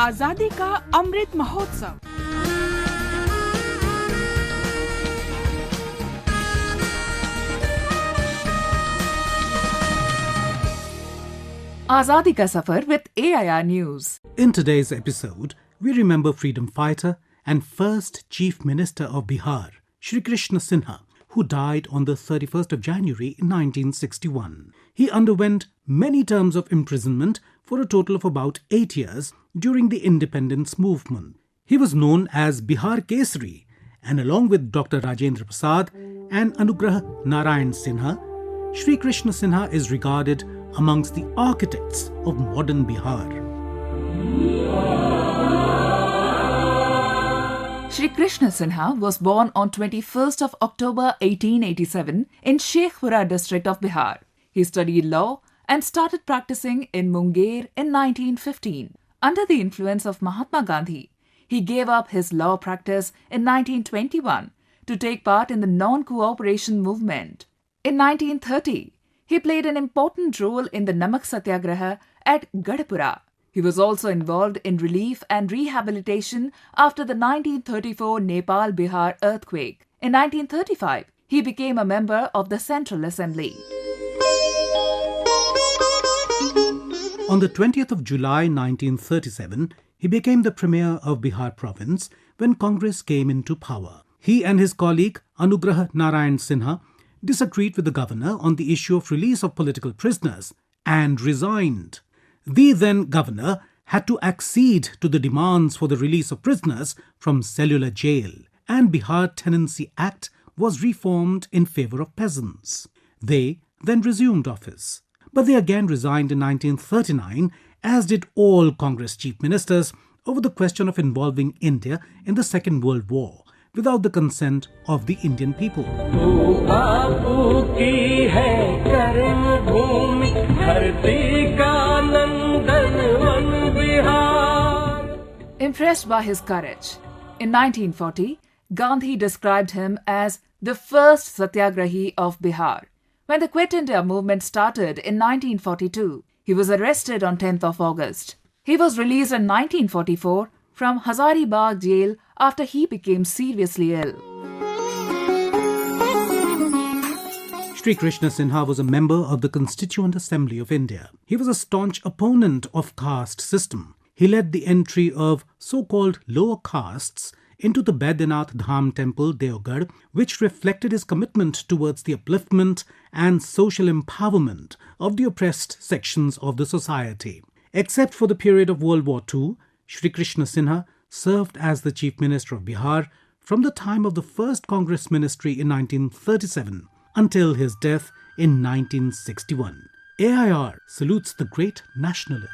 आजादी का Amrit Mahotsav. Azadi Ka Safar with AIR News. In today's episode, we remember freedom fighter and first Chief Minister of Bihar, Shri Krishna Sinha, who died on the 31st of January 1961. He underwent many terms of imprisonment for a total of about 8 years during the independence movement. He was known as Bihar Kesari, and along with Dr. Rajendra Prasad and Anugrah Narayan Sinha, Shri Krishna Sinha is regarded amongst the architects of modern Bihar. Shri Krishna Sinha was born on 21st of October 1887 in Sheikhpura district of Bihar. He studied law and started practicing in Munger in 1915. Under the influence of Mahatma Gandhi, he gave up his law practice in 1921 to take part in the non-cooperation movement. In 1930, he played an important role in the NamakSatyagrah at Garhpura. He was also involved in relief and rehabilitation after the 1934 Nepal-Bihar earthquake. In 1935, he became a member of the Central Assembly. On the 20th of July 1937, he became the Premier of Bihar province when Congress came into power. He and his colleague Anugrah Narayan Sinha disagreed with the governor on the issue of release of political prisoners and resigned. The then governor had to accede to the demands for the release of prisoners from cellular jail, and Bihar Tenancy Act was reformed in favour of peasants. They then resumed office, but they again resigned in 1939, as did all Congress chief ministers, over the question of involving India in the Second World War, without the consent of the Indian people. Impressed by his courage, in 1940, Gandhi described him as the first Satyagrahi of Bihar. When the Quit India movement started in 1942, he was arrested on 10th of August. He was released in 1944 from Hazaribagh jail after he became seriously ill. Shri Krishna Sinha was a member of the Constituent Assembly of India. He was a staunch opponent of caste system. He led the entry of so-called lower castes into the Baidyanath Dham temple, Deoghar, which reflected his commitment towards the upliftment and social empowerment of the oppressed sections of the society. Except for the period of World War II, Shri Krishna Sinha served as the Chief Minister of Bihar from the time of the first Congress ministry in 1937 until his death in 1961. AIR salutes the great nationalist.